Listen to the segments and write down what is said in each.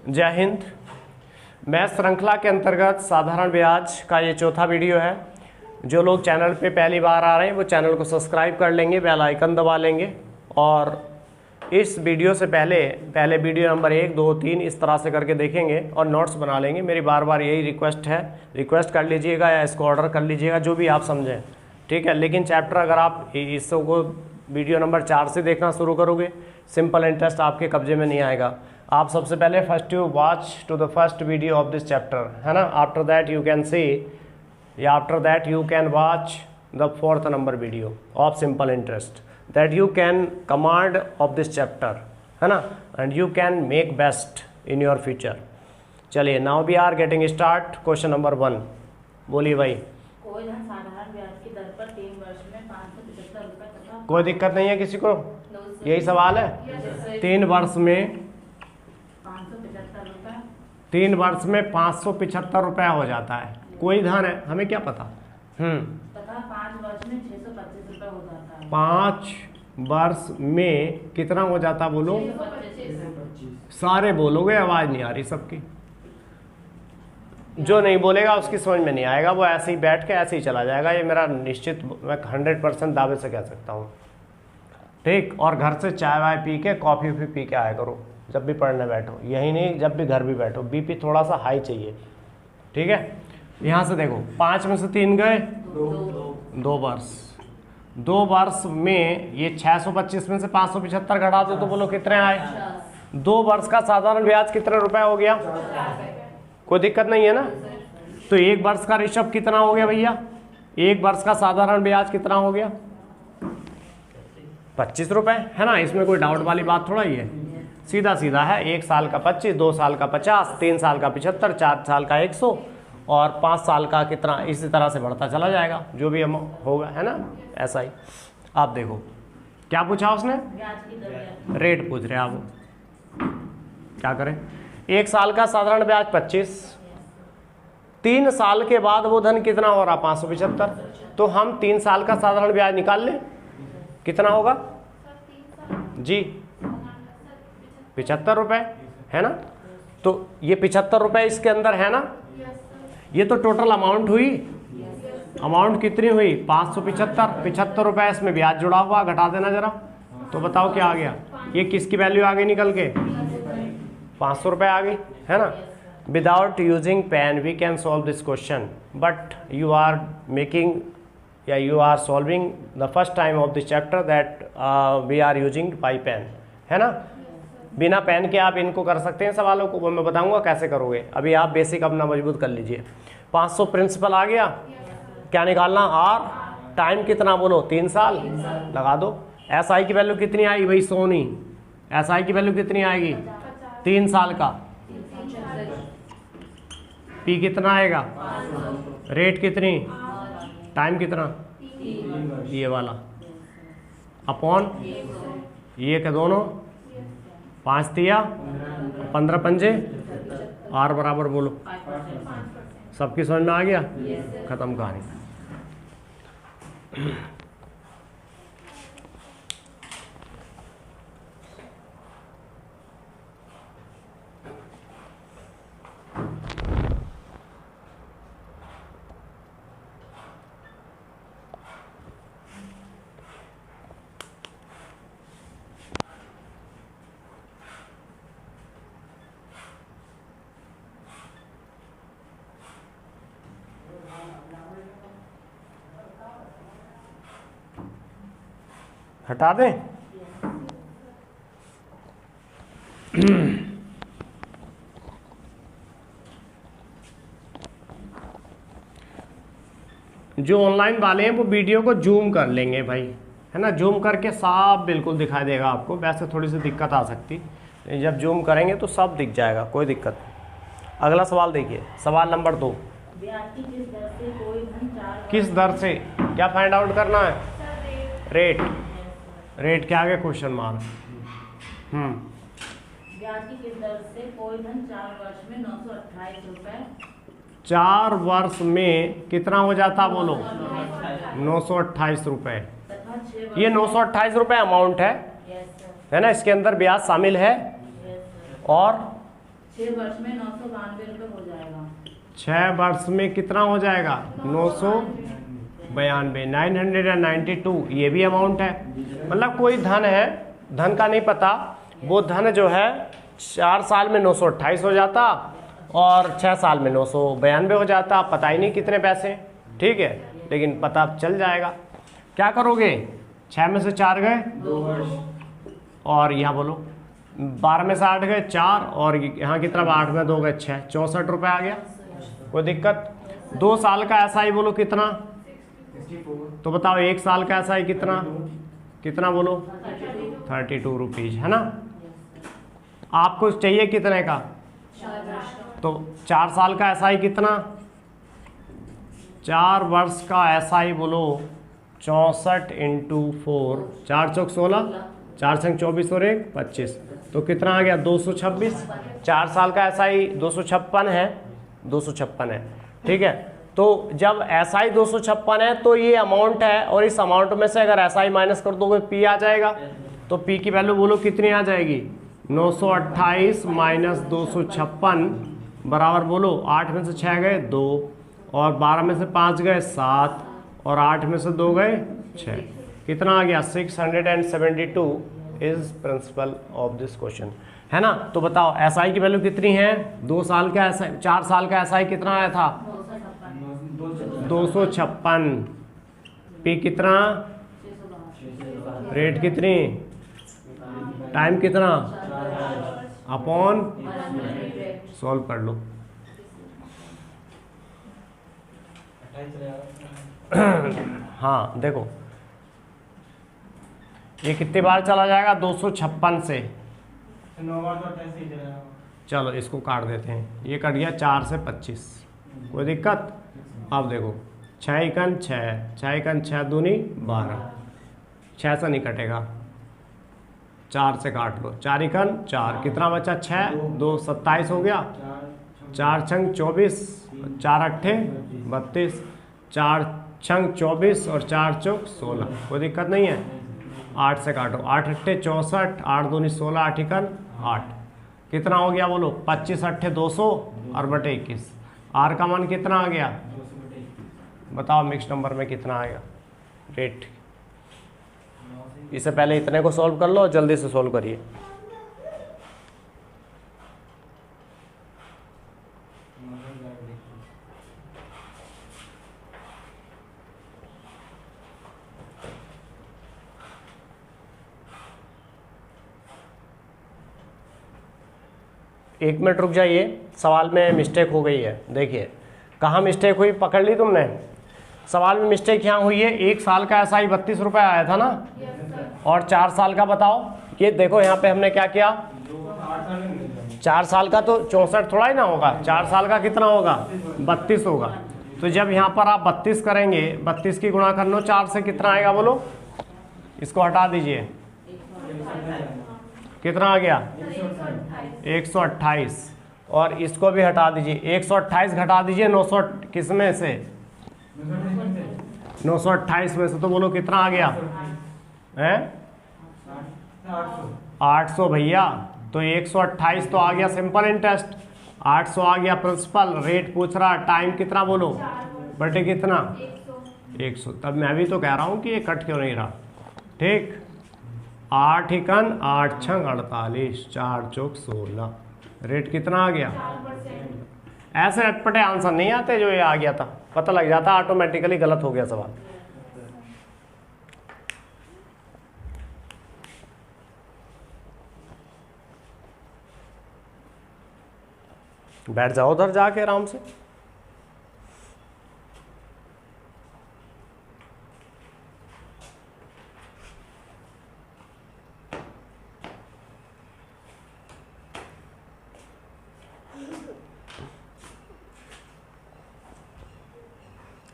जय हिंद। मैथ श्रृंखला के अंतर्गत साधारण ब्याज का ये चौथा वीडियो है। जो लोग चैनल पे पहली बार आ रहे हैं वो चैनल को सब्सक्राइब कर लेंगे, बेल आइकन दबा लेंगे और इस वीडियो से पहले वीडियो नंबर 1, 2, 3 इस तरह से करके देखेंगे और नोट्स बना लेंगे। मेरी बार बार यही रिक्वेस्ट है, रिक्वेस्ट कर लीजिएगा या इसको ऑर्डर कर लीजिएगा, जो भी आप समझें, ठीक है। लेकिन चैप्टर अगर आप इसको वीडियो नंबर 4 से देखना शुरू करोगे, सिंपल इंटरेस्ट आपके कब्जे में नहीं आएगा। आप सबसे पहले first you watch to the first video of this chapter, है ना। After that you can see या after that you can watch the 4th number video of simple interest that you can command of this chapter, है ना, and you can make best in your future. चलिए, now we are getting start. Question number 1, बोलिए भाई। कोई धन साधारण ब्याज की दर पर 3 वर्ष में 575 रुपए तथा कोई दिक्कत नहीं है किसी को? यही सवाल है। 3 वर्ष में 575 रुपए, 3 वर्ष में 575 रुपया हो जाता है। कोई धन है, हमें क्या पता। तथा 5 वर्ष में 625 रुपए हो जाता है। 5 वर्ष में कितना हो जाता, बोलो। 625। सारे बोलोगे, आवाज नहीं आ रही सबकी। जो नहीं बोलेगा उसकी समझ में नहीं आएगा, वो ऐसे ही बैठ के ऐसे ही चला जाएगा। ये मेरा निश्चित, मैं 100% दावे से कह सकता हूँ, ठीक। और घर से चाय वाय पी के, कॉफ़ी वॉफ़ी पी के आया करो जब भी पढ़ने बैठो, यही नहीं जब भी घर भी बैठो। बीपी थोड़ा सा हाई चाहिए, ठीक है। यहाँ से देखो, 5 में से 3 गए, 2 वर्ष। 2 वर्ष में ये 625 में से 575 घटा दो तो बोलो कितने आए। 2 वर्ष का साधारण ब्याज कितने रुपए हो गया? कोई दिक्कत नहीं है ना। तो 1 वर्ष का ऋषभ कितना हो गया भैया? 1 वर्ष का साधारण ब्याज कितना हो गया? 25 रुपए, है ना। इसमें कोई डाउट वाली बात थोड़ा ही है, सीधा सीधा है। 1 साल का 25, 2 साल का 50, 3 साल का 75, 4 साल का 100 और 5 साल का कितना, इसी तरह से बढ़ता चला जाएगा जो भी होगा, है ना। ऐसा ही आप देखो, क्या पूछा उसने? ब्याज की दर, रेट पूछ रहे आप। क्या करें? 1 साल का साधारण ब्याज 25, 3 साल के बाद वो धन कितना हो रहा? 575। तो हम 3 साल का साधारण ब्याज निकाल लें, कितना होगा जी? 75 रुपए, है ना। तो ये 75 रुपए इसके अंदर है ना। ये तो टोटल अमाउंट हुई। अमाउंट कितनी हुई? 575। 75 रुपए इसमें ब्याज जुड़ा हुआ, घटा देना जरा। तो बताओ क्या आ गया? ये किसकी वैल्यू आ गई निकल के? 500 रुपए आ गई, है ना। Without using pen we can solve this question, but you are making या you are solving the first time of this chapter that we are using by pen, है ना। बिना पेन के आप इनको कर सकते हैं सवालों को, वो मैं बताऊंगा कैसे करोगे। अभी आप बेसिक अपना मजबूत कर लीजिए। 500 प्रिंसिपल आ गया, क्या निकालना? आर। टाइम कितना बोलो? 3 साल। लगा दो। एस आई की वैल्यू कितनी आएगी भाई? सोनी, एस आई की वैल्यू कितनी आएगी? 3 साल का। पी कितना आएगा? रेट कितनी? टाइम कितना? ये वाला अपॉन ये के दोनों 5 तिया 15 पंजे, आर बराबर बोलो। सबकी समझ में आ गया? खत्म कहानी। हटा दें? जो ऑनलाइन वाले हैं वो वीडियो को जूम कर लेंगे भाई, है ना। जूम करके साफ बिल्कुल दिखाई देगा आपको। वैसे थोड़ी सी दिक्कत आ सकती, जब जूम करेंगे तो सब दिख जाएगा, कोई दिक्कत नहीं। अगला सवाल देखिए, सवाल नंबर 2। ब्याज की किस दर से कोई धन 4 किस दर से क्या फाइंड आउट करना है? रेट। रेट के आगे क्वेश्चन मार्क। ब्याज की किस दर से कोई धन 4 वर्ष में 928 रुपए, 4 वर्ष में कितना हो जाता बोलो? 928 रुपए। ये 928 रुपए अमाउंट है ना, इसके अंदर ब्याज शामिल है और 6 वर्ष में 992 रुपये हो जाएगा। 6 वर्ष में कितना हो जाएगा? 992, 992, ये भी अमाउंट है। मतलब कोई धन है, धन का नहीं पता, वो धन जो है 4 साल में 928 हो जाता और 6 साल में 992 हो जाता। पता ही नहीं कितने पैसे, ठीक है, लेकिन पता चल जाएगा। क्या करोगे? 6 में से 4 गए 2 वर्ष, और यहाँ बोलो 12 में से 8 गए 4, और यहाँ की तरफ 8 में 2 गए 6, 64 रुपये आ गया। कोई दिक्कत? 2 साल का एसआई बोलो कितना? तो बताओ 1 साल का एसआई कितना? कितना बोलो? 32 रुपीज़, है ना। आपको चाहिए कितने का? 4 वर्ष का। तो 4 साल का एसआई कितना? 4 वर्ष का एसआई बोलो 64 × 4, 4 चौक 16, 4 संग 24 और 1 25, तो कितना आ गया? 226। 4 साल का एसआई 256 है, 256 है, ठीक है। तो जब एसआई 256 है तो ये अमाउंट है, और इस अमाउंट में से अगर एसआई माइनस कर दोगे पी आ जाएगा। तो पी की वैल्यू बोलो कितनी आ जाएगी? 928 माइनस 256 बराबर बोलो 8 में से 6 गए 2, और 12 में से 5 गए 7, और 8 में से 2 गए 6, कितना आ गया? 672 is principle of this question, है ना। तो बताओ एसआई की वैल्यू कितनी है? 2 साल का एसआई, 4 साल का एसआई कितना आया था? 256। पी कितना? रेट कितनी? टाइम कितना? अपॉन, सॉल्व कर लो। हाँ देखो ये कितनी बार चला जाएगा? 256 से 9 बार तो 28 ही चलेगा। चलो इसको काट देते हैं, ये कट गया 4 से 25, कोई दिक्कत? अब देखो 6 एकन 6, 6 एकन 6 दूनी 12, 6 से नहीं कटेगा, 4 से काट लो, 4 एकन 4, कितना बचा? 6, 2 27 हो गया, 4 छंग 24, 4 अट्ठे 32, 4 छंग 24 और 4 चौक 16, कोई दिक्कत नहीं है। 8 से काटो, 8 अट्ठे 64, 8 दूनी 16, 8 एकन 8, कितना हो गया बोलो? 25 अट्ठे 200 और बटे 21। आर का मान कितना आ गया? बताओ मिक्स नंबर में कितना आएगा रेट? इससे पहले इतने को सॉल्व कर लो, जल्दी से सॉल्व करिए। एक मिनट रुक जाइए, सवाल में मिस्टेक हो गई है। देखिए कहाँ मिस्टेक हुई, पकड़ ली तुमने? सवाल में मिस्टेक यहाँ हुई है। 1 साल का एसआई 32 रुपये आया था ना, और 4 साल का बताओ। ये देखो यहाँ पे हमने क्या किया, 4 साल का तो 64 थोड़ा ही ना होगा, 4 साल का कितना होगा? 32 होगा। तो जब यहाँ पर आप 32 करेंगे, 32 की गुणा कर लो 4 से, कितना आएगा बोलो? इसको हटा दीजिए, कितना आ गया? 128, और इसको भी हटा दीजिए, 128 घटा दीजिए 900 किस में से? 928 में से, तो बोलो कितना आ गया? हैं 800 भैया। तो 128 तो आ गया सिंपल इंटरेस्ट, 800 आ गया प्रिंसिपल। रेट पूछ रहा, टाइम कितना बोलो? बटे कितना? 100। तब मैं भी तो कह रहा हूँ कि ये कट क्यों नहीं रहा, ठीक। 8 एकन 8 छंग 48, 4 चौक 16, रेट कितना आ गया? ऐसे अटपटे आंसर नहीं आते जो ये आ गया था, पता लग जाता ऑटोमेटिकली गलत हो गया सवाल। बैठ जाओ उधर जाके आराम से।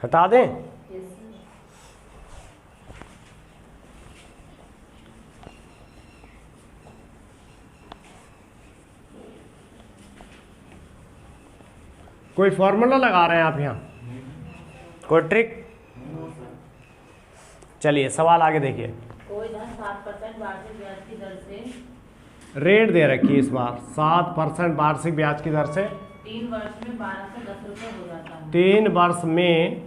हटा दें? कोई फॉर्मूला लगा रहे हैं आप यहाँ? कोई ट्रिक? चलिए सवाल आगे देखिए। कोई धन 7% वार्षिक ब्याज की दर से रेट दे रखी है इस बार 7% वार्षिक ब्याज की दर से 3 वर्ष में 1210 रुपये हो जाता है। 3 वर्ष में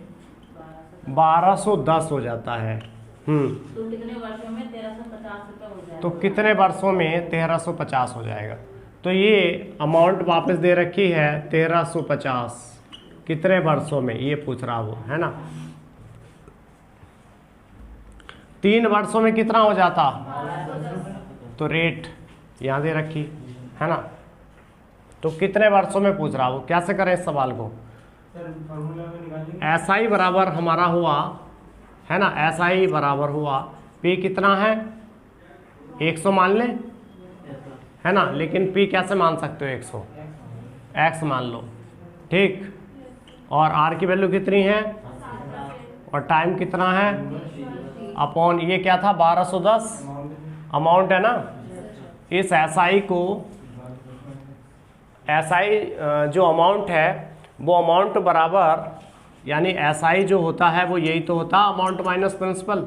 1210 हो जाता है। तो कितने वर्षों में 1350 रुपये हो जाएगा? तो कितने वर्षों में 1350 हो जाएगा। तो ये अमाउंट वापस दे रखी है 1350, कितने वर्षों में ये पूछ रहा वो, है ना। 3 वर्षों में कितना हो जाता, तो रेट यहाँ दे रखी है ना। तो कितने वर्षों में पूछ रहा वो, कैसे करें इस सवाल को। सर फॉर्मूला में निकालेंगे। SI बराबर हमारा हुआ है ना, SI बराबर हुआ P कितना है 100 मान लें, है ना। लेकिन P कैसे मान सकते हो 100, X मान लो, ठीक। और R की वैल्यू कितनी है और टाइम कितना है अपॉन ये क्या था 1210 अमाउंट है ना। इस SI को SI जो अमाउंट है वो अमाउंट बराबर, यानी SI जो होता है वो यही तो होता अमाउंट माइनस प्रिंसिपल।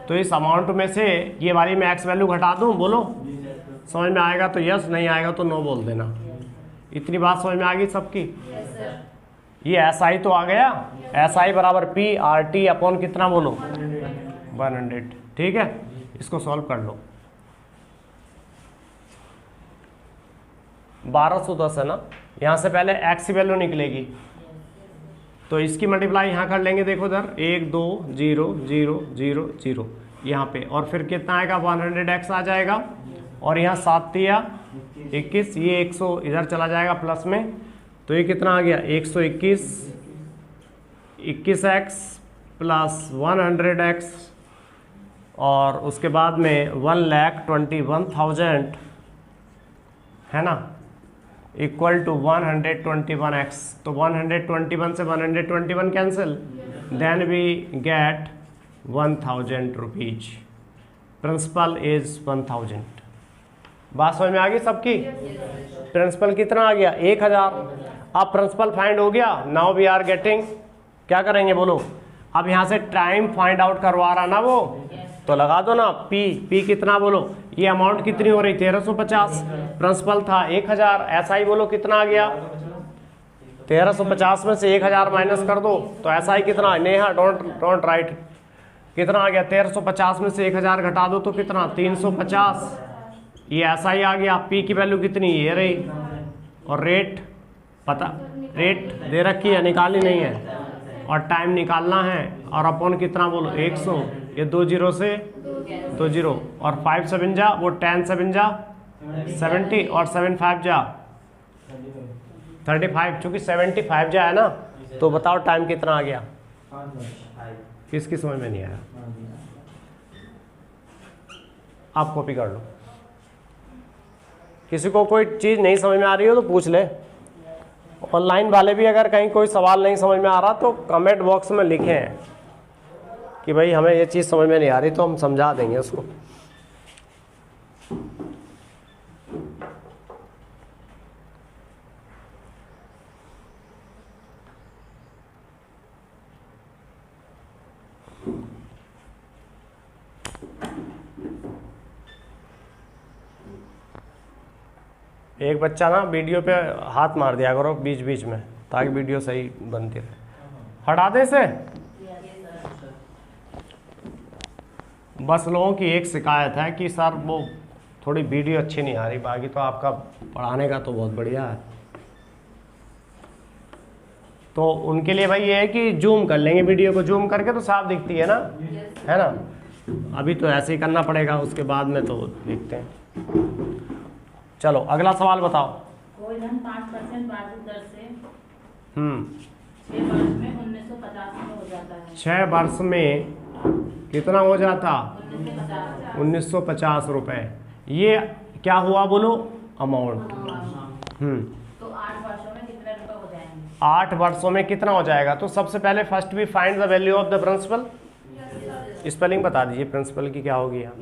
तो इस अमाउंट में से ये वाली मैं X वैल्यू घटा दूँ, बोलो समझ में आएगा तो यस, नहीं आएगा तो नो बोल देना। इतनी बात समझ में आ गई सबकी। ये SI तो आ गया, SI बराबर P RT अपॉन कितना बोलो 100, ठीक है। इसको सॉल्व कर लो। 1210 है ना, यहाँ से पहले X की वैल्यू निकलेगी तो इसकी मल्टीप्लाई यहाँ कर लेंगे, देखो इधर 1 2 0 0 0 0 यहाँ पे, और फिर कितना आएगा 100x आ जाएगा, और यहाँ 7 तिया 21, ये 100 इधर चला जाएगा प्लस में, तो ये कितना आ गया 121 21x प्लस 100x, और उसके बाद में 1,21,000 है ना इक्वल टू 121x। तो 121 से 121 cancel, then we get 1000 rupees. Principal is 1000। बात समझ में आ गई सबकी। प्रिंसिपल कितना आ गया 1000। अब प्रिंसिपल फाइंड हो गया, नाउ वी आर गेटिंग, क्या करेंगे बोलो। अब यहाँ से टाइम फाइंड आउट करवा रहा ना वो, तो लगा दो ना P कितना बोलो, ये अमाउंट कितनी हो रही 1350, प्रिंसिपल था 1000, SI बोलो कितना आ गया 1350 में से 1000 माइनस कर दो तो SI कितना, नेहा डोंट राइट, कितना आ गया 1350 में से 1000 घटा दो तो कितना 350, ये SI आ गया। P की वैल्यू कितनी ये रही, और रेट पता, रेट दे रखी है निकाली नहीं है, और टाइम निकालना है, और अपॉन कितना बोलो 100, ये 2 0 से 2 0, और 5 7 जा वो 10 7 जा 70, और 7 5 जा 35, चूंकि 75 जा है ना, तो बताओ टाइम कितना आ गया। किसकी समझ में नहीं आया, आप कॉपी कर लो। किसी को कोई चीज़ नहीं समझ में आ रही हो तो पूछ ले। ऑनलाइन वाले भी अगर कहीं कोई सवाल नहीं समझ में आ रहा तो कमेंट बॉक्स में लिखें कि भाई हमें ये चीज़ समझ में नहीं आ रही, तो हम समझा देंगे उसको। एक बच्चा ना वीडियो पे हाथ मार दिया करो बीच बीच में, ताकि वीडियो सही बनती रहे। हटा दे से। बस लोगों की एक शिकायत है कि सर वो थोड़ी वीडियो अच्छी नहीं आ रही, बाकी तो आपका पढ़ाने का तो बहुत बढ़िया है। तो उनके लिए भाई ये है कि जूम कर लेंगे, वीडियो को जूम करके तो साफ दिखती है ना, है ना। अभी तो ऐसे ही करना पड़ेगा, उसके बाद में तो देखते हैं। चलो अगला सवाल बताओ। कोई धन 5% वार्षिक दर से 6 वर्ष में 1950 में हो जाता है। 6 वर्ष में कितना हो जाता 1950 रुपए। ये क्या हुआ बोलो अमाउंट। तो 8 वर्षों में कितने रुपए हो जाएंगे। 8 वर्षों में कितना हो जाएगा, तो सबसे पहले first we find the value of the principal. Spelling बता दीजिए प्रिंसिपल की क्या होगी यहाँ।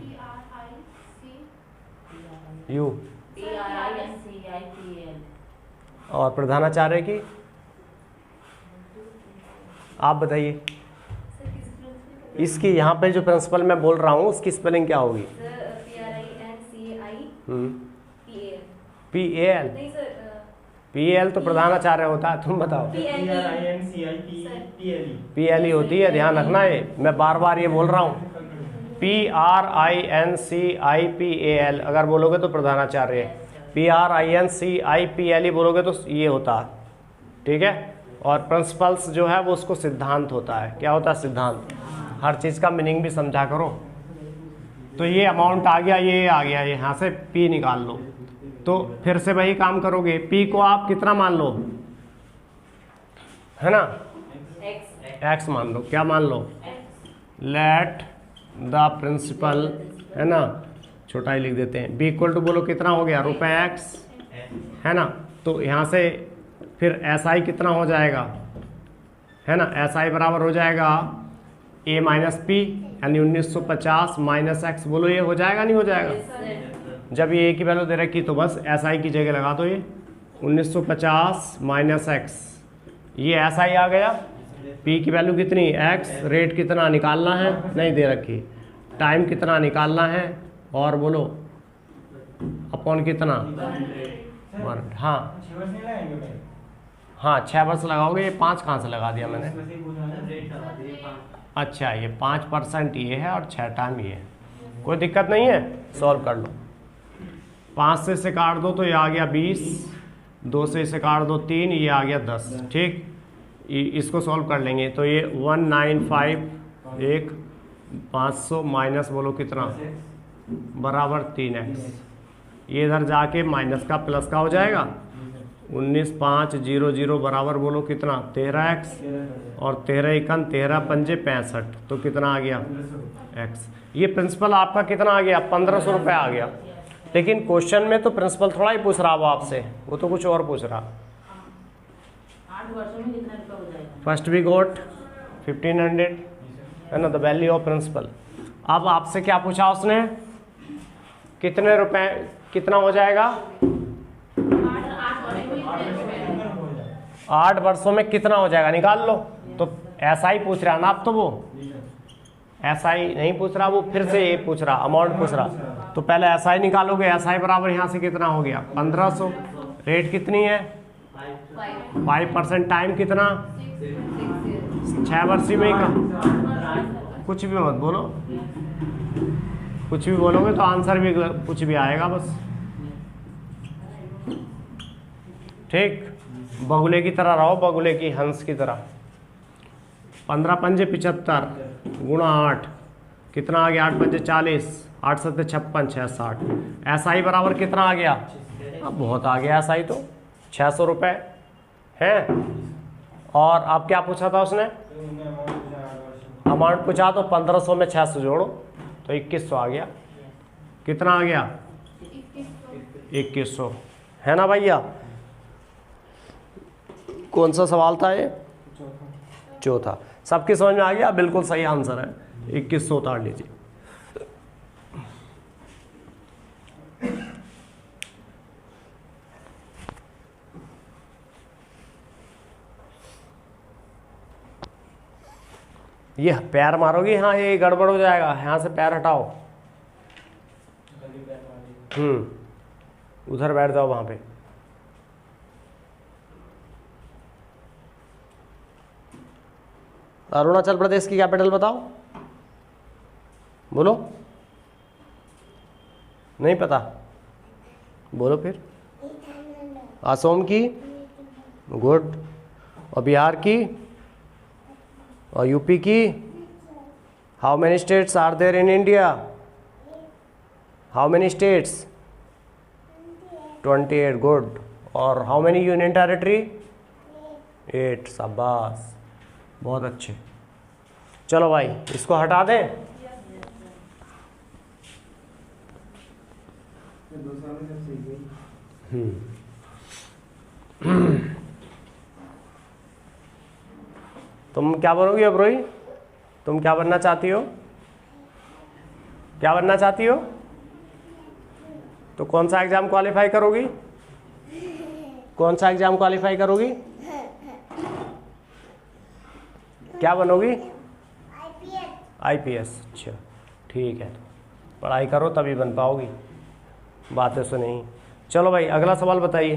यू और प्रधानाचार्य की आप बताइए। इसकी यहाँ पे जो प्रिंसिपल मैं बोल रहा हूँ उसकी स्पेलिंग क्या होगी। PAL नहीं सर PAL तो प्रधानाचार्य होता है, तुम बताओ। PLE होती है, ध्यान रखना है, मैं बार बार ये बोल रहा हूँ। PRINCIPAL अगर बोलोगे तो प्रधानाचार्य, PRINCIPLE बोलोगे तो ये होता है, ठीक है। और प्रिंसिपल्स जो है वो उसको सिद्धांत होता है। क्या होता है? सिद्धांत। हर चीज़ का मीनिंग भी समझा करो। तो ये अमाउंट आ गया, ये आ गया, यहाँ से P निकाल लो। तो फिर से वही काम करोगे, P को आप कितना मान लो, है ना, X मान लो। क्या मान लो? लेट द प्रिंसिपल, है ना, छोटा ही लिख देते हैं। B इक्वल टू बोलो कितना हो गया, ₹X, है ना। तो यहाँ से फिर SI कितना हो जाएगा, है ना, SI बराबर हो जाएगा A माइनस P, यानी 1950 माइनस X। बोलो ये हो जाएगा नहीं हो जाएगा? जब ये A की वैल्यू दे रखी तो बस SI की जगह लगा दो, ये 1950 माइनस X, ये SI आ गया। P की वैल्यू कितनी, X, रेट कितना निकालना है, नहीं दे रखी, टाइम कितना निकालना है, और बोलो अपॉन कितना, हाँ 6 वर्ष लगाओगे। ये 5 कहाँ से लगा दिया मैंने? अच्छा, ये 5% ये है और 6 टाइम ये है, कोई दिक्कत नहीं है, सॉल्व कर लो। 5 से इसे काट दो तो ये आ गया 20, 2 से इसे काट दो 3, ये आ गया 10, ठीक। इसको सॉल्व कर लेंगे तो ये 195,500 माइनस बोलो कितना, बराबर 3x। ये इधर जाके माइनस का प्लस का हो जाएगा, 19,500 बराबर बोलो कितना, 13x, और 13 एकन 13 पंजे 65, तो कितना आ गया x। ये प्रिंसिपल आपका कितना आ गया, 1500 रुपये आ गया। लेकिन क्वेश्चन में तो प्रिंसिपल थोड़ा ही पूछ रहा वो आपसे, वो तो कुछ और पूछ रहा। 8 वर्षों में कितना रुपया हो जाएगा? फर्स्ट वी गोट 1500, है ना, द वैल्यू ऑफ प्रिंसिपल। अब आपसे क्या पूछा उसने, कितने रुपए, कितना हो जाएगा, 8 वर्षों में कितना हो जाएगा, निकाल लो। तो ऐसा ही पूछ रहा ना आप, तो वो ऐसा ही नहीं पूछ रहा, वो फिर से ये पूछ रहा, अमाउंट पूछ रहा। तो पहले ऐसा ही निकालोगे, ऐसा ही बराबर यहाँ से कितना हो गया 1500, रेट कितनी है 5%, टाइम कितना 6 वर्षीय में का, कुछ भी मत बोलो, कुछ भी बोलोगे तो आंसर भी कुछ भी आएगा बस, ठीक। बगुले की तरह रहो, बगुले की, हंस की तरह। 15 पंजे 75 गुणा 8 कितना आ गया, 8 पंजे 40, 8 सत्ते 56, 6 60। ऐसा ही बराबर कितना आ गया, अब बहुत आ गया ऐसा ही, तो 600 रुपये है। और अब क्या पूछा था उसने, अमाउंट पूछा, तो 1500 में 600 जोड़ो तो 2100 आ गया। कितना आ गया 2100, है ना भैया। कौन सा सवाल था ये, चौथा। सबकी समझ में आ गया, बिल्कुल सही आंसर है, 2100 उतार लीजिए। ये पैर मारोगी, हाँ ये गड़बड़ हो जाएगा, यहाँ से पैर हटाओ, उधर बैठ जाओ वहाँ पे। अरुणाचल प्रदेश की कैपिटल बताओ, बोलो, नहीं पता, बोलो फिर। असम की, गुड। और बिहार की, और यूपी की। How many states are there in India, how many states, 28, good. और हाउ मेनी यूनियन टेरिटरी, 8, शाबाश, बहुत अच्छे। चलो भाई इसको हटा दें। तुम क्या बनोगी अब रोही, तुम क्या बनना चाहती हो, क्या बनना चाहती हो? तो कौन सा एग्जाम क्वालिफाई करोगी, कौन सा एग्जाम क्वालिफाई करोगी, क्या बनोगी? आईपीएस। अच्छा ठीक है, पढ़ाई करो तभी बन पाओगी, बातें सुनी। चलो भाई अगला सवाल बताइए।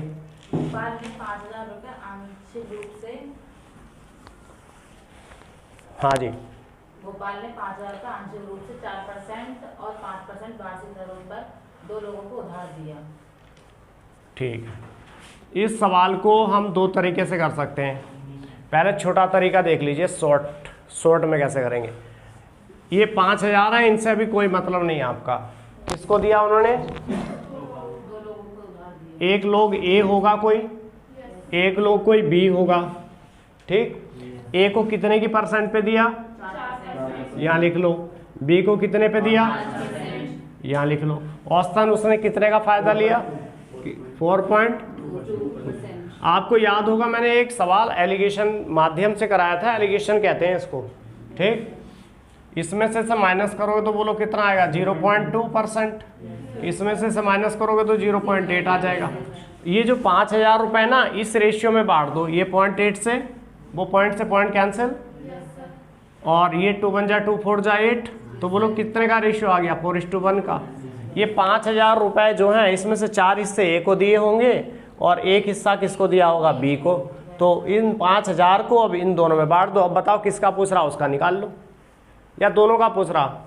भोपाल में 5,000 रुपये आंशिक रूप से हाँ जी, भोपाल ने 5,000 रुपये आंशिक रूप से 4% और 5% वार्षिक दरों पर 2 लोगों को उधार दिया। ठीक है। इस सवाल को हम दो तरीके से कर सकते हैं। पहले छोटा तरीका देख लीजिए, शॉर्ट में कैसे करेंगे। ये 5,000 है, इनसे अभी कोई मतलब नहीं है आपका। किसको दिया उन्होंने? 2 लोगों को उधार दिया। एक लोग ए होगा कोई, एक लोग कोई बी होगा। ठीक, ए को कितने की परसेंट पे दिया? 4%। यहाँ लिख लो। बी को कितने पे दिया? यहाँ लिख लो। औसतन उसने कितने का फायदा लिया? 4.2%। आपको याद होगा मैंने एक सवाल एलिगेशन माध्यम से कराया था, एलिगेशन कहते हैं इसको। ठीक, इसमें से माइनस करोगे तो बोलो कितना आएगा? 0.2%। इसमें से माइनस करोगे तो 0.8 आ जाएगा। ये जो 5,000 रुपये ना, इस रेशियो में बांट दो। ये 0.8 से, वो पॉइंट से पॉइंट कैंसिल, और ये 2 1 जा 2 4 जा 8, तो बोलो कितने का रेशियो आ गया? 4:1 का। ये 5,000 रुपये जो हैं, इसमें से 4 हिस्से ए को दिए होंगे और 1 हिस्सा किसको दिया होगा? बी को। तो इन 5,000 को अब इन दोनों में बांट दो। अब बताओ किसका पूछ रहा, उसका निकाल लो, या दोनों का पूछ रहा?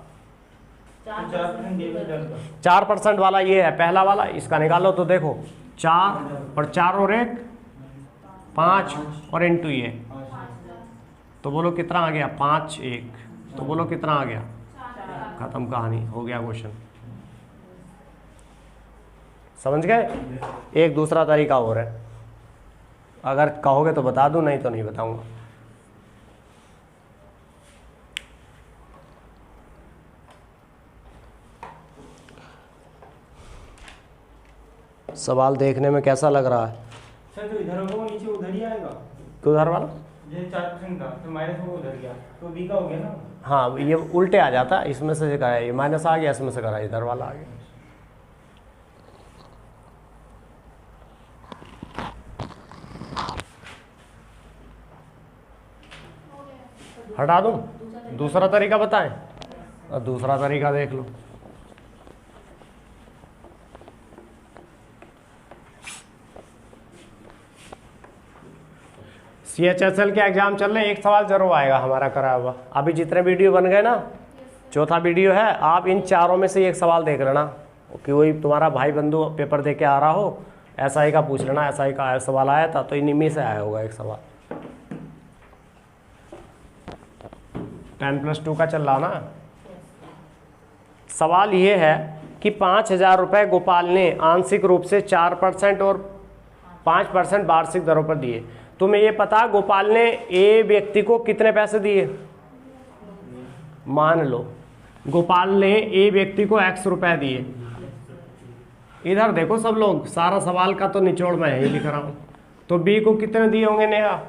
4% वाला ये है, पहला वाला, इसका निकालो। तो देखो 4 और 4 और 1 5 और इनटू ये, तो बोलो कितना आ गया? 5 1, तो बोलो कितना आ गया? खत्म कहानी, हो गया क्वेश्चन। समझ गए? एक दूसरा तरीका और है, अगर कहोगे तो बता दूं, नहीं तो नहीं बताऊंगा। सवाल देखने में कैसा लग रहा है? सर जो इधर होगा वो नीचे उधर ही आएगा। उधर वाला ये 4% था तो माइनस वो उधर गया तो बी का हो गया ना। हाँ, ये उल्टे आ जाता, इसमें से करा ये माइनस आ गया, इसमें से करा इधर वाला आ गया। हटा दूं? दूसरा तरीका बताएं? और दूसरा तरीका देख लो। CHSL के एग्जाम चल रहे हैं, एक सवाल जरूर आएगा हमारा करा हुआ। अभी जितने वीडियो बन गए ना, चौथा वीडियो है, आप इन चारों में से एक सवाल देख लेना कि वही तुम्हारा भाई बंधु पेपर दे के आ रहा हो, SI का पूछ लेना। SI का सवाल आया था तो इन्हीं से आया होगा एक सवाल। 10+2 का चल रहा ना। सवाल ये है कि 5,000 रुपये गोपाल ने आंशिक रूप से 4% और 5% वार्षिक दरों पर दिए। तुम्हें ये पता गोपाल ने ए व्यक्ति को कितने पैसे दिए? मान लो गोपाल ने ए व्यक्ति को X रुपए दिए। इधर देखो सब लोग, सारा सवाल का तो निचोड़ मैं यही लिख रहा हूं। तो बी को कितने दिए होंगे नेहा?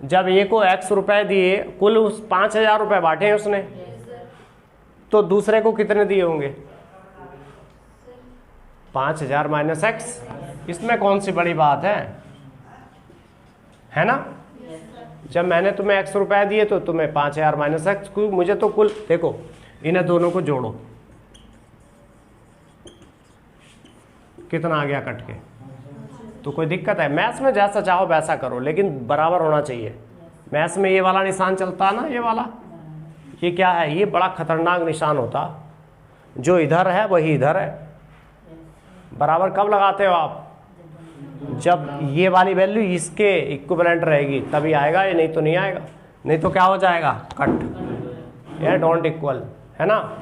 जब ए को X रुपए दिए, कुल उस 5,000 रुपये बांटे हैं उसने, तो दूसरे को कितने दिए होंगे? 5,000 माइनस X। इसमें कौन सी बड़ी बात है ना? जब मैंने तुम्हें X रुपए दिए तो तुम्हें 5,000 माइनस X, मुझे तो कुल, देखो इन्हें दोनों को जोड़ो, कितना आ गया कट के? तो कोई दिक्कत है? मैथ्स में जैसा चाहो वैसा करो, लेकिन बराबर होना चाहिए। मैथ्स में ये वाला निशान चलता है ना, ये वाला, ये क्या है? ये बड़ा खतरनाक निशान होता, जो इधर है वही इधर है। बराबर कब लगाते हो आप? जब ये वाली वैल्यू इसके इक्विवेलेंट रहेगी तभी आएगा, ये नहीं तो नहीं आएगा। नहीं तो क्या हो जाएगा? कट, ये डोंट इक्वल, है ना।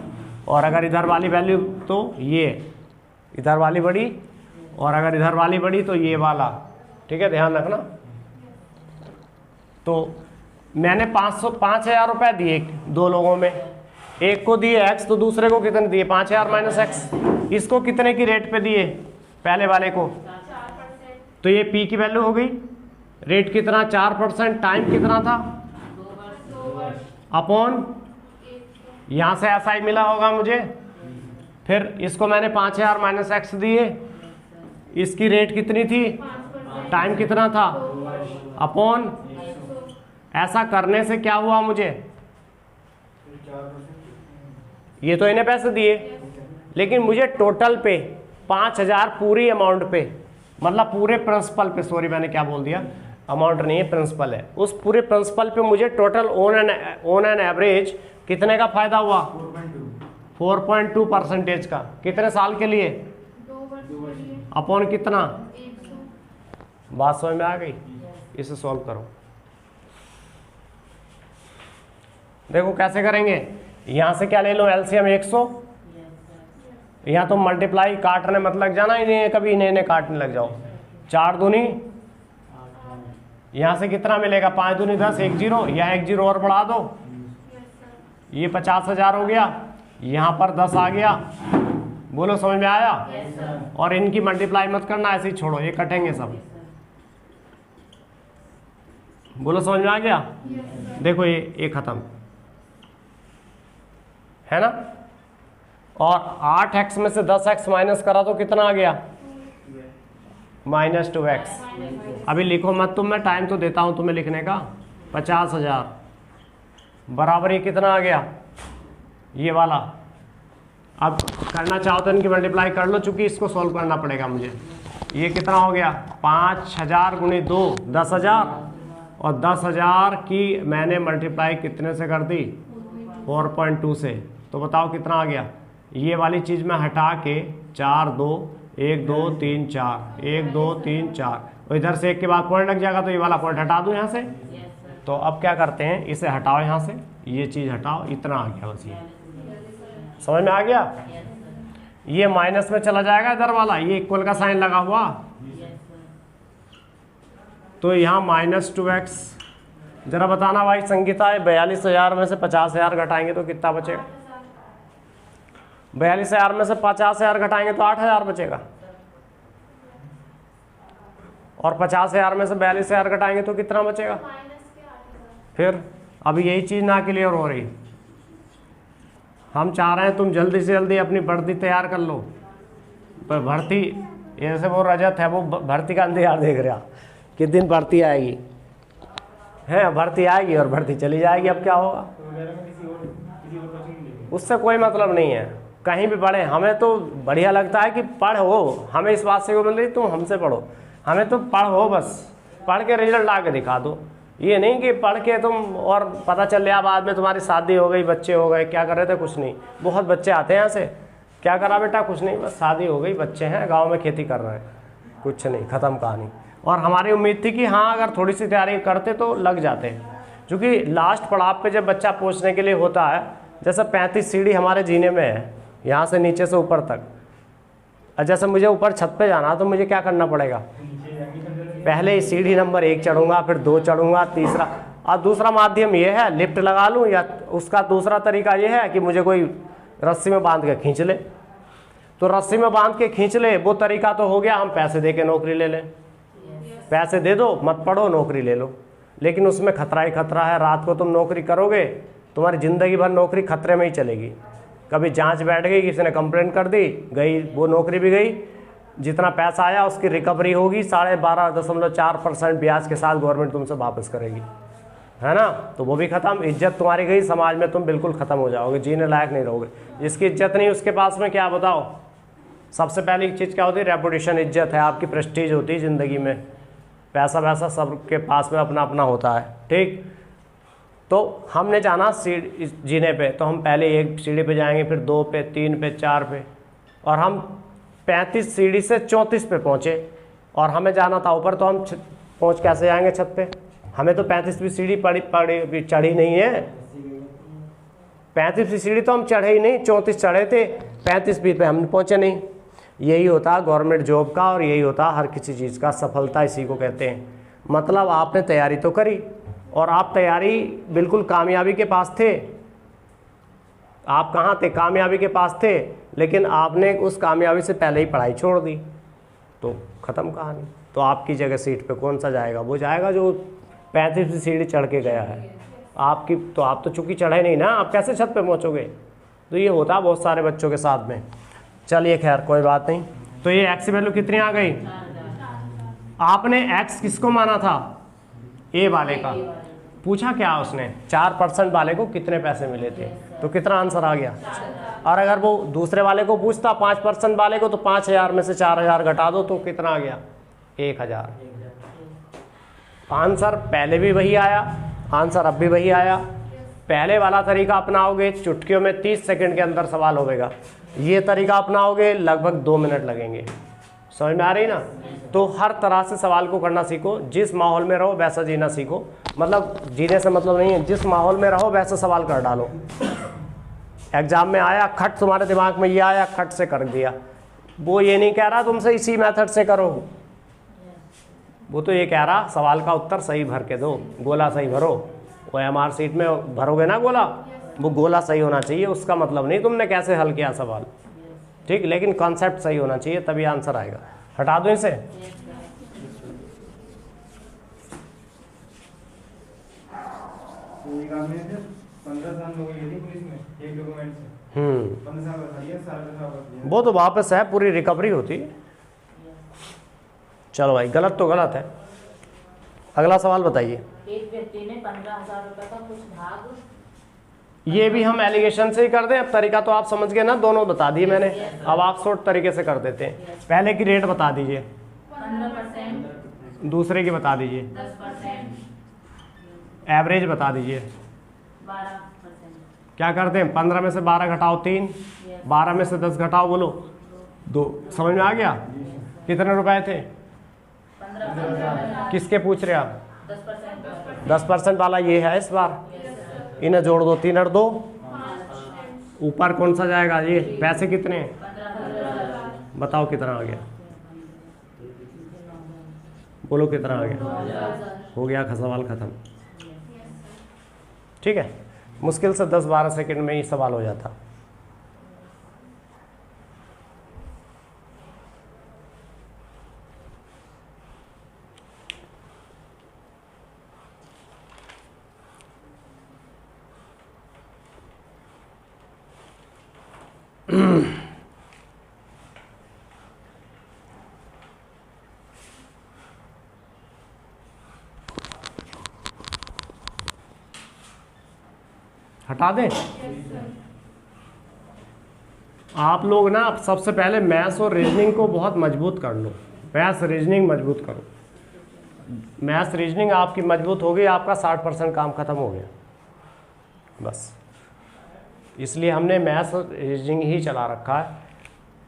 और अगर इधर वाली वैल्यू, तो ये इधर वाली बड़ी, और अगर इधर वाली बड़ी तो ये वाला। ठीक है, ध्यान रखना। तो मैंने 5,000 रुपये दिए दो लोगों में, एक को दिए X तो दूसरे को कितने दिए? 5,000 माइनस X। इसको कितने की रेट पे दिए? पहले वाले को। तो ये P की वैल्यू हो गई। रेट कितना? 4%। टाइम कितना था? अपॉन, यहाँ से SI मिला होगा मुझे। फिर इसको मैंने 5,000 माइनस X दिए, इसकी रेट कितनी थी? टाइम कितना था? अपॉन। ऐसा करने से क्या हुआ मुझे? ये तो इन्हें पैसे दिए, लेकिन मुझे टोटल पे 5000 पूरी अमाउंट पे, मतलब पूरे प्रिंसिपल पे, सॉरी मैंने क्या बोल दिया, अमाउंट नहीं है प्रिंसिपल है, उस पूरे प्रिंसिपल पे मुझे टोटल ऑन एन एवरेज कितने का फायदा हुआ? 4.2% का। कितने साल के लिए? 2 वर्ष के लिए अपॉन कितना? 100। बात समझ में आ गई? इसे सॉल्व करो। देखो कैसे करेंगे, यहां से क्या ले लो एलसीएम 100, यहाँ तो मल्टीप्लाई काटने मत लग जाना, इन्हें कभी इन्हें काटने लग जाओ। 4 दूनी, यहाँ से कितना मिलेगा? 5 दूनी 10, 1 जीरो, यहाँ 1 जीरो और बढ़ा दो, ये 50,000 हो गया, यहाँ पर 10 आ गया। बोलो समझ में आया? और इनकी मल्टीप्लाई मत करना, ऐसे ही छोड़ो, ये कटेंगे सब। बोलो समझ में आ गया? देखो ये खत्म है ना। और 8x में से 10x माइनस करा तो कितना आ गया? -2x। अभी लिखो मत तुम, मैं टाइम तो देता हूं तुम्हें लिखने का। 50,000 बराबर ये कितना आ गया? ये वाला। अब करना चाहो तो इनकी मल्टीप्लाई कर लो, चूंकि इसको सॉल्व करना पड़ेगा मुझे। ये कितना हो गया? 5000 गुणे 2 10,000, और 10,000 की मैंने मल्टीप्लाई कितने से कर दी? 4.2 से। तो बताओ कितना आ गया? ये वाली चीज़ मैं हटा के 4 2 1 2 3 4 1 2 3 4, और इधर से एक के बाद पॉइंट लग जाएगा, तो ये वाला पॉइंट हटा दूँ यहाँ से। तो अब क्या करते हैं, इसे हटाओ यहाँ से, ये चीज़ हटाओ, इतना आ गया बस। ये समझ में आ गया? ये माइनस में चला जाएगा इधर वाला, ये इक्वल का साइन लगा हुआ, तो यहाँ -2x। जरा बताना भाई संगीता, 42,000 में से 50,000 घटाएंगे तो कितना बचेगा? 42,000 में से 50,000 घटाएंगे तो 8,000 बचेगा, और 50,000 में से 42,000 घटाएंगे तो कितना बचेगा? फिर अभी यही चीज़ ना क्लियर हो रही। हम चाह रहे हैं तुम जल्दी से जल्दी अपनी भर्ती तैयार कर लो, पर भर्ती, जैसे वो रजत है, वो भर्ती का इंतजार देख रहा किस दिन भर्ती आएगी है, भर्ती आएगी और भर्ती चली जाएगी। अब क्या होगा? उससे कोई मतलब नहीं है, कहीं भी पढ़े। हमें तो बढ़िया लगता है कि पढ़ो, हमें इस बात से कोई मतलब नहीं तुम हमसे पढ़ो, हमें तो पढ़ो, बस पढ़ के रिजल्ट ला के दिखा दो। ये नहीं कि पढ़ के तुम और पता चल गया बाद में तुम्हारी शादी हो गई, बच्चे हो गए, क्या कर रहे थे? कुछ नहीं। बहुत बच्चे आते हैं यहाँ से, क्या करा बेटा? कुछ नहीं, बस शादी हो गई, बच्चे हैं, गांव में खेती कर रहे हैं, कुछ नहीं, ख़त्म कहानी। और हमारी उम्मीद थी कि हाँ अगर थोड़ी सी तैयारी करते तो लग जाते हैं, क्योंकि लास्ट पड़ाव पे जब बच्चा पहुँचने के लिए होता है, जैसे 35 सीढ़ी हमारे जीने में है, यहाँ से नीचे से ऊपर तक। और जैसे मुझे ऊपर छत पे जाना तो मुझे क्या करना पड़ेगा? पहले ही सीढ़ी नंबर 1 चढ़ूंगा, फिर 2 चढ़ूंगा, तीसरा। और दूसरा माध्यम ये है लिफ्ट लगा लूँ, या उसका दूसरा तरीका ये है कि मुझे कोई रस्सी में बांध के खींच ले। तो रस्सी में बांध के खींच ले, वो तरीका तो हो गया, हम पैसे दे के नौकरी ले लें। पैसे दे दो, मत पढ़ो, नौकरी ले लो। लेकिन उसमें खतरा ही खतरा है। रात को तुम नौकरी करोगे, तुम्हारी ज़िंदगी भर नौकरी खतरे में ही चलेगी। कभी जांच बैठ गई, किसी ने कंप्लेंट कर दी, गई वो नौकरी भी गई, जितना पैसा आया उसकी रिकवरी होगी 12.4% ब्याज के साथ गवर्नमेंट तुमसे वापस करेगी, है ना? तो वो भी ख़त्म, इज्जत तुम्हारी गई, समाज में तुम बिल्कुल ख़त्म हो जाओगे, जीने लायक नहीं रहोगे। जिसकी इज्जत नहीं उसके पास में क्या बताओ? सबसे पहली चीज़ क्या होती है? रेपुटेशन, इज्जत है, आपकी प्रेस्टीज होती है ज़िंदगी में। पैसा वैसा सबके पास में अपना अपना होता है, ठीक? तो हमने जाना जीने पे, तो हम पहले 1 सीढ़ी पे जाएंगे, फिर 2 पे, 3 पे, 4 पे, और हम 35 सीढ़ी से 34 पे पहुँचे, और हमें जाना था ऊपर। तो हम पहुँच कैसे जाएंगे छत पे? हमें तो 35वीं सीढ़ी पड़ी चढ़ी नहीं है। 35वीं सीढ़ी तो हम चढ़े ही नहीं, 34 चढ़े थे, 35वीं पे हम पहुँचे नहीं। यही होता गवर्नमेंट जॉब का, और यही होता हर किसी चीज़ का, सफलता इसी को कहते हैं। मतलब आपने तैयारी तो करी, और आप तैयारी बिल्कुल कामयाबी के पास थे। आप कहाँ थे? कामयाबी के पास थे, लेकिन आपने उस कामयाबी से पहले ही पढ़ाई छोड़ दी, तो ख़त्म कहानी। तो आपकी जगह सीट पे कौन सा जाएगा? वो जाएगा जो 35वीं सीढ़ी चढ़ के गया है। आपकी तो, आप तो चूँकि चढ़े नहीं ना, आप कैसे छत पे पहुँचोगे? तो ये होता है बहुत सारे बच्चों के साथ में। चलिए खैर कोई बात नहीं। तो ये x की वैल्यू कितनी आ गई? आपने x किसको माना था? ए वाले का। पूछा क्या उसने? 4% वाले को कितने पैसे मिले थे? तो कितना आंसर आ गया। और अगर वो दूसरे वाले को पूछता 5% वाले को, तो 5000 में से 4000 घटा दो तो कितना आ गया 1000। आंसर पहले भी वही आया, आंसर अब भी वही आया। पहले वाला तरीका अपनाओगे चुटकियों में 30 सेकंड के अंदर सवाल होगा, ये तरीका अपनाओगे लगभग 2 मिनट लगेंगे। समझ में आ रही ना। तो हर तरह से सवाल को करना सीखो, जिस माहौल में रहो वैसा जीना सीखो। मतलब जीने से मतलब नहीं है, जिस माहौल में रहो वैसा सवाल कर डालो। एग्जाम में आया खट, तुम्हारे दिमाग में ये आया, खट से कर दिया। वो ये नहीं कह रहा तुमसे इसी मेथड से करो, वो तो ये कह रहा सवाल का उत्तर सही भर के दो, गोला सही भरो। वो MR सीट में भरोगे ना गोला, वो गोला सही होना चाहिए, उसका मतलब नहीं तुमने कैसे हल किया सवाल, ठीक, लेकिन कॉन्सेप्ट सही होना चाहिए तभी आंसर आएगा। हटा दो इसे। तो एक आदमी ने 15 साल नौकरी की थी पुलिस में, एक डॉक्यूमेंट से 15 साल का दिया, साल का दिया। वो तो वापस है, पूरी रिकवरी होती। चलो भाई, गलत तो गलत है। अगला सवाल बताइए। एक व्यक्ति ने 15,000 रुपए का कुछ भाग, ये भी हम एलिगेशन से ही कर दें। अब तरीका तो आप समझ गए ना, दोनों बता दिए मैंने। अब आप शॉर्ट तरीके से कर देते हैं। पहले की रेट बता दीजिए, 15%, दूसरे की बता दीजिए, 10%, एवरेज बता दीजिए। 12%। क्या करते हैं, 15 में से 12 घटाओ 3, 12 में से 10 घटाओ बोलो 2। समझ में आ गया। कितने रुपए थे, 15%, किसके पूछ रहे आप, 10%, 10% वाला ये है इस बार। इन्हें जोड़ दो, 3 और 2, ऊपर कौन सा जाएगा, ये पैसे कितने, 15,000, बताओ कितना आ गया, बोलो कितना आ गया। हो गया सवाल खत्म। ठीक है, मुश्किल से 10-12 सेकंड में ही सवाल हो जाता। हटा दें। आप लोग ना सबसे पहले मैथ्स और रीजनिंग को बहुत मजबूत कर लो। मैथ्स रीजनिंग मजबूत करो। मैथ्स रीजनिंग आपकी मजबूत हो गई, आपका 60% काम खत्म हो गया बस। इसलिए हमने मैथ्स और रीजनिंग ही चला रखा है,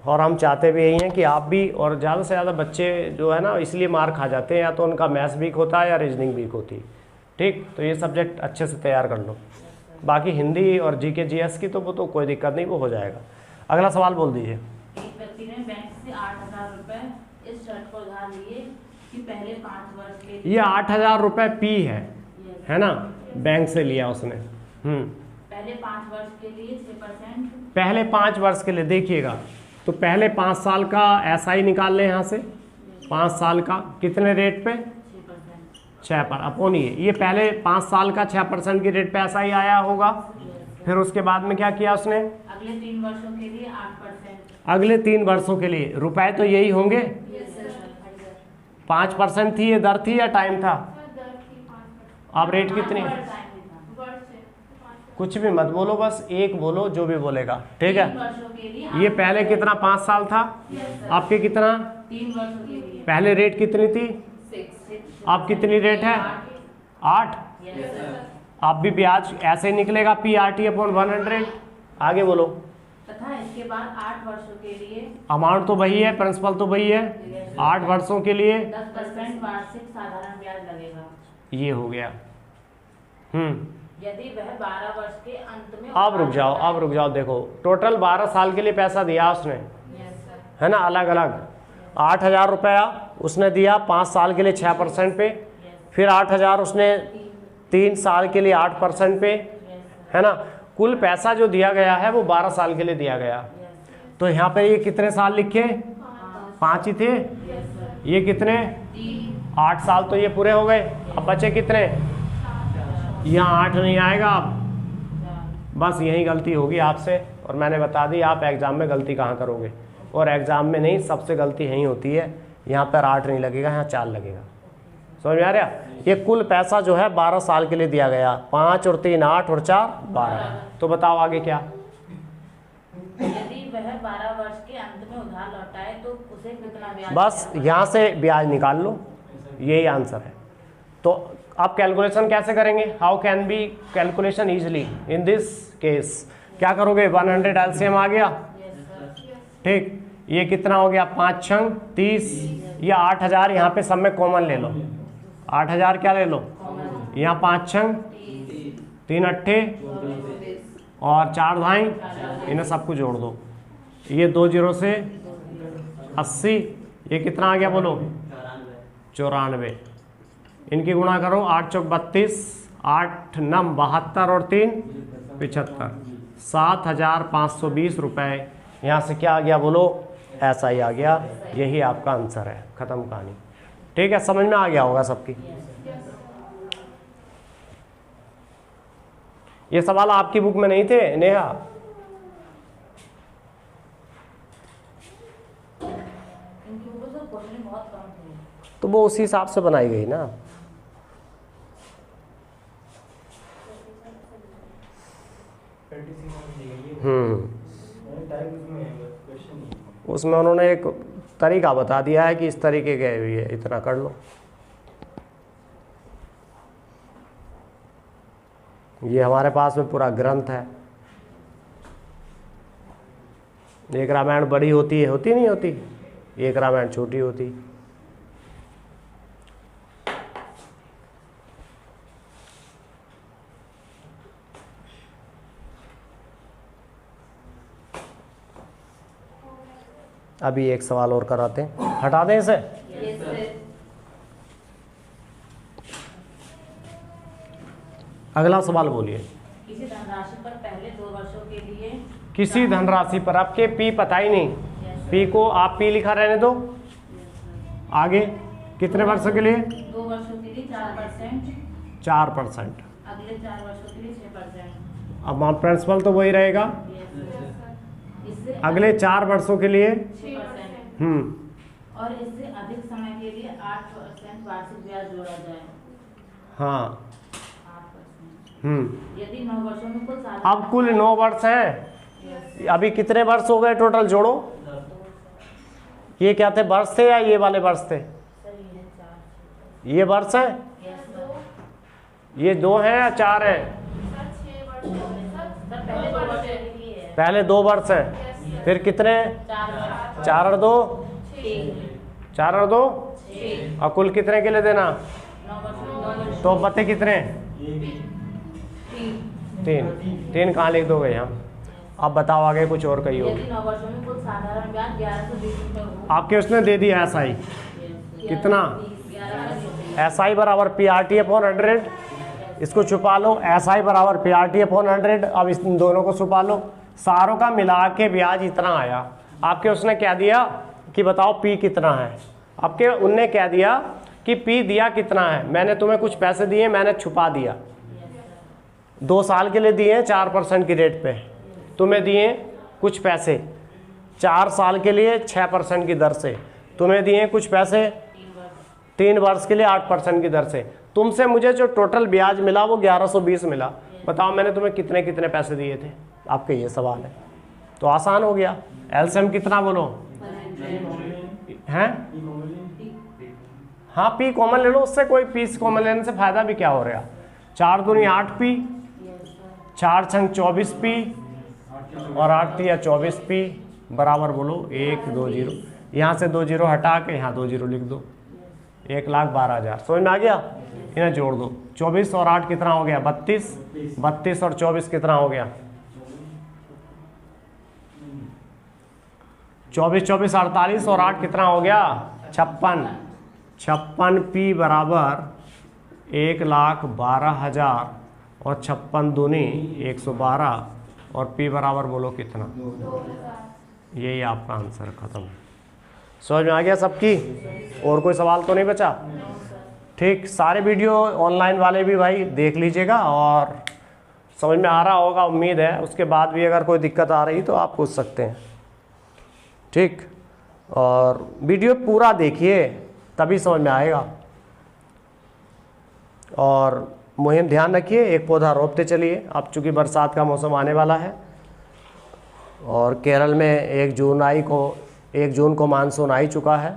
और हम चाहते भी यही हैं कि आप भी, और ज़्यादा से ज़्यादा बच्चे जो है ना इसलिए मार खा जाते हैं, या तो उनका मैथ्स वीक होता है या रीजनिंग वीक होती है। ठीक, तो ये सब्जेक्ट अच्छे से तैयार कर लो। बाकी हिंदी और जीके जीएस की तो वो तो कोई दिक्कत नहीं, वो हो जाएगा। अगला सवाल बोल दीजिए। एक व्यक्ति ने बैंक से 8,000 रुपए इस शर्त पर उधार लिए कि पहले 5 वर्ष के लिए, ये 8,000 रुपये पी है ना, बैंक से लिया उसने। पहले 5 वर्ष के लिए 6%, पहले 5 वर्ष के लिए देखिएगा, तो पहले 5 साल का SI निकाल लें यहाँ से। 5 साल का कितने रेट पे, 6%, 6 पर अपॉन ये पहले 5 साल का 6% की रेट पे SI आया होगा। फिर उसके बाद में क्या किया उसने, अगले 3 वर्षों के लिए 8%, अगले 3 वर्षों के लिए रुपए तो यही होंगे। 5% थी, ये दर थी या टाइम था, अब रेट कितनी, कुछ भी मत बोलो, बस एक बोलो जो भी बोलेगा, ठीक है। 3 वर्षों के लिए ये पहले कितना 5 साल था, आपके कितना 3 वर्षों के लिए पहले रेट कितनी थी, 6, अब कितनी रेट है 8। आप भी ब्याज ऐसे ही निकलेगा PRT/100। आगे बोलो। तथा इसके बाद 8 वर्षों के लिए अमाउंट तो वही है, प्रिंसिपल तो वही है। 8 वर्षों के लिए 10% वार्षिक साधारण ब्याज लगेगा। ये हो गया। यदि वह 12 वर्ष के अंत में, अब रुक जाओ, देखो टोटल 12 साल के लिए पैसा दिया उसने, है ना, अलग अलग 8,000 रुपया उसने दिया 5 साल के लिए 6% पे, फिर 8,000 उसने 3 साल के लिए 8% पे, है ना। कुल पैसा जो दिया गया है वो 12 साल के लिए दिया गया। तो यहाँ पे ये कितने साल लिखे, 5 ही थे, ये कितने 8 साल, तो ये पूरे हो गए। अब बचे कितने, यहाँ 8 नहीं आएगा। अब बस यही गलती होगी आपसे, और मैंने बता दी आप एग्ज़ाम में गलती कहाँ करोगे, और एग्ज़ाम में नहीं, सबसे गलती यही होती है। यहाँ पर 8 नहीं लगेगा, यहाँ 4 लगेगा। समझ में आ रहा? ये कुल पैसा जो है 12 साल के लिए दिया गया, 5 और 3 8 और 4 12। तो बताओ आगे क्या? यदि वह 12 वर्ष के अंत में उधार लौटाए तो उसे कितना ब्याज? बस यहाँ से ब्याज निकाल लो, यही आंसर है। तो आप कैलकुलेशन कैसे करेंगे? How can be calculation easily in this case? क्या करोगे? 100 एलसीएम आ गया, ठीक। ये कितना हो गया? 5 छंग 30 या 8000 यहाँ पे सब में कॉमन ले लो, 8000 क्या ले लो? यहाँ 5 छंग 3 अट्ठे और 4 धाई, इन्हें सबको जोड़ दो। ये 2 जीरो से 80, ये कितना आ गया बोलो? 94। इनकी गुणा करो, 8 चौक 32, 8 नम 72 और 3 75, 7520 रुपये। यहाँ से क्या आ गया बोलो? ऐसा ही आ गया। यही आपका आंसर है, खत्म कहानी। ठीक है, समझ में आ गया होगा सबकी। ये सवाल आपकी बुक में नहीं थे नेहा? तो वो उसी हिसाब से बनाई गई ना। उसमें उन्होंने एक तरीका बता दिया है कि इस तरीके के हुई है, इतना कर लो। ये हमारे पास में पूरा ग्रंथ है। एक रामायण बड़ी होती है, होती नहीं होती? एक रामायण छोटी होती। अभी एक सवाल और कराते हैं, हटा दें इसे। अगला सवाल बोलिए। किसी धनराशि पर पहले 2 वर्षों के लिए, किसी धनराशि पर, आपके पी पता ही नहीं, पी को आप पी लिखा रहने दो। आगे कितने वर्षों के लिए? 2 वर्षों के लिए 4%, 4%। अगले 4 वर्षों के लिए 6%। अब वहाँ प्रिंसिपल तो वही रहेगा, इससे अगले 4 वर्षों के लिए 6%। और इससे अधिक समय के लिए 8% वार्षिक ब्याज जोड़ा जाए। हाँ। 8%। यदि 9 वर्षों में कुल अब कुल 9 वर्ष हैं। अभी कितने वर्ष हो गए टोटल? जोड़ो। ये क्या थे, वर्ष थे या ये वाले वर्ष थे? ये वर्ष हैं? ये 2 हैं या 4 हैं? पहले 2 वर्ष हैं, फिर कितने? 4 और 2, 4 और 2, और कुल कितने के लिए देना? तो बते कितने? 3 कहाँ लिख दोगे यहाँ? अब बताओ आगे कुछ और कहिए। यदि 9 वर्षों में कुल साधारण ब्याज 1120 रुपये हो। आपके उसने दे दिया एसआई कितना? एसआई बराबर पीआरटी अपॉन 100। इसको छुपा लो, एसआई बराबर पीआरटी अपॉन 100। अब इस दोनों को छुपा लो, सारों का मिला के ब्याज इतना आया। आपके उसने क्या दिया कि बताओ पी कितना है? आपके उनने क्या दिया कि पी दिया कितना है? मैंने तुम्हें कुछ पैसे दिए, मैंने छुपा दिया। 2 साल के लिए दिए 4% की रेट पे, तुम्हें दिए कुछ पैसे 4 साल के लिए 6% की दर से, तुम्हें दिए कुछ पैसे 3 वर्ष के लिए 8% की दर से। तुमसे मुझे जो टोटल ब्याज मिला वो 1120 मिला। बताओ मैंने तुम्हें कितने कितने पैसे दिए थे? आपके ये सवाल है, तो आसान हो गया। एलसीएम कितना बोलो? हैं? हाँ, पी कॉमन ले लो, उससे कोई पीस कॉमन लेने से फायदा भी क्या हो रहा? 4 दूनी 8 पी, 4 छंग 24 पी और 8 तिया 24 पी बराबर बोलो 1 2 0। यहाँ से 2 जीरो हटा के यहाँ 2 जीरो लिख दो, 1,12,000। समझ में आ गया? इन्हें जोड़ दो। 24 और 8 कितना हो गया? 32। 32 और 24 कितना हो गया? 24 24 48 और 8 कितना हो गया? 56। 56 पी बराबर 1,12,000 और 56 दूनी 112 और पी बराबर बोलो कितना? यही आपका आंसर खत्म। समझ में आ गया सबकी? और कोई सवाल तो नहीं बचा? ठीक, सारे वीडियो ऑनलाइन वाले भी भाई देख लीजिएगा और समझ में आ रहा होगा उम्मीद है। उसके बाद भी अगर कोई दिक्कत आ रही तो आप पूछ सकते हैं। ठीक, और वीडियो पूरा देखिए तभी समझ में आएगा। और मुहिम ध्यान रखिए, एक पौधा रोपते चलिए। अब चूँकि बरसात का मौसम आने वाला है और केरल में 1 जून को मानसून आ ही चुका है।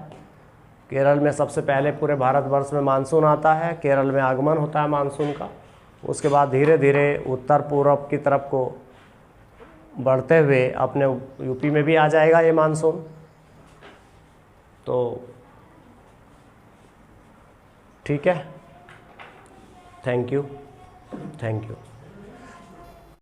केरल में सबसे पहले पूरे भारतवर्ष में मानसून आता है, केरल में आगमन होता है मानसून का। उसके बाद धीरे धीरे उत्तर पूर्व की तरफ को बढ़ते हुए अपने यूपी में भी आ जाएगा ये मानसून। तो ठीक है, थैंक यू।